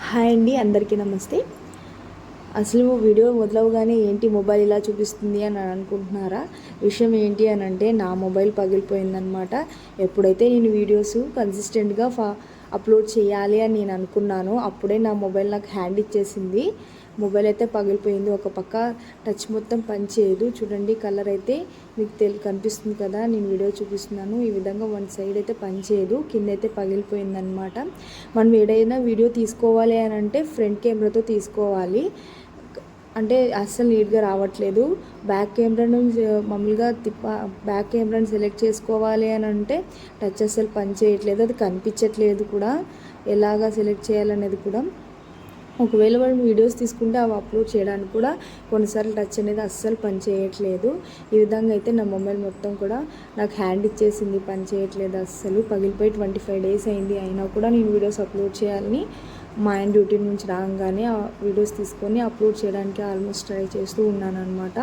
Hi అండి, అందరికీ నమస్తే. అసలు వీడియో మొదలవగానే ఏంటి మొబైల్ ఇలా చూపిస్తుంది అని అనుకుంటున్నారా? విషయం ఏంటి అని అంటే, నా మొబైల్ పగిలిపోయిందనమాట. ఎప్పుడైతే నేను వీడియోస్ కన్సిస్టెంట్గా అప్లోడ్ చేయాలి అని నేను అనుకున్నానో అప్పుడే నా మొబైల్ నాకు హ్యాండ్ ఇచ్చేసింది. మొబైల్ అయితే పగిలిపోయింది. ఒక పక్క టచ్ మొత్తం పనిచేయదు. చూడండి, కలర్ అయితే మీకు కనిపిస్తుంది కదా, నేను వీడియో చూపిస్తున్నాను. ఈ విధంగా వన్ సైడ్ అయితే పనిచేయదు, కింద అయితే పగిలిపోయిందనమాట. మనం ఏదైనా వీడియో తీసుకోవాలి అని అంటే ఫ్రంట్ కెమెరాతో తీసుకోవాలి. అంటే అస్సలు నీట్గా రావట్లేదు. బ్యాక్ కెమెరాను మామూలుగా బ్యాక్ కెమెరాని సెలెక్ట్ చేసుకోవాలి అని అంటే టచ్ అస్సలు పని చేయట్లేదు, అది కనిపించట్లేదు కూడా ఎలాగా సెలెక్ట్ చేయాలనేది కూడా. ఒకవేళ మనం వీడియోస్ తీసుకుంటే అవి అప్లోడ్ చేయడానికి కూడా కొన్నిసార్లు టచ్ అనేది అస్సలు పని చేయట్లేదు. ఈ విధంగా అయితే నా మొబైల్ మొత్తం కూడా నాకు హ్యాండ్ ఇచ్చేసింది, పని చేయట్లేదు అస్సలు. పగిలిపోయి 25 డేస్ అయింది. అయినా కూడా నేను వీడియోస్ అప్లోడ్ చేయాలని మా ఆయన డ్యూటీ నుంచి రాగానే ఆ వీడియోస్ తీసుకొని అప్లోడ్ చేయడానికి ఆల్మోస్ట్ ట్రై చేస్తూ ఉన్నాను అనమాట.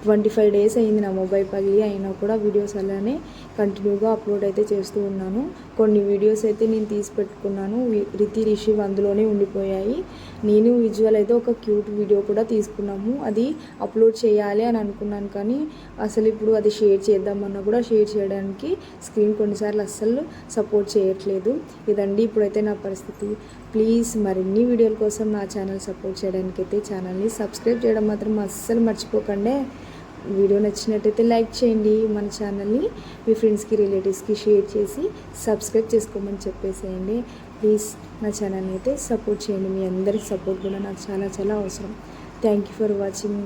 25 డేస్ అయింది నా మొబైల్ పగిలి, అయినా కూడా వీడియోస్ అలానే కంటిన్యూగా అప్లోడ్ అయితే చేస్తూ ఉన్నాను. కొన్ని వీడియోస్ అయితే నేను తీసి పెట్టుకున్నాను, రితి రిషి అందులోనే ఉండిపోయాయి. నేను విజువల్ అయితే ఒక క్యూట్ వీడియో కూడా తీసుకున్నాము, అది అప్లోడ్ చేయాలి అని అనుకున్నాను. కానీ అసలు ఇప్పుడు అది షేర్ చేద్దామన్నా కూడా షేర్ చేయడానికి స్క్రీన్ కొన్నిసార్లు అస్సలు సపోర్ట్ చేయట్లేదు. ఇదండి ఇప్పుడైతే నా పరిస్థితి. ప్లీజ్ మరిన్ని వీడియోల కోసం నా ఛానల్ సపోర్ట్ చేయడానికైతే ఛానల్ని సబ్స్క్రైబ్ చేయడం మాత్రం అస్సలు మర్చిపోకండి. వీడియో నచ్చినట్టయితే లైక్ చేయండి, మన ఛానల్ని మీ ఫ్రెండ్స్కి రిలేటివ్స్కి షేర్ చేసి సబ్స్క్రైబ్ చేసుకోమని చెప్పేసేయండి. ప్లీజ్ నా ఛానల్ని అయితే సపోర్ట్ చేయండి. మీ అందరి సపోర్ట్ కూడా నాకు చాలా చాలా అవసరం. Thank you for watching.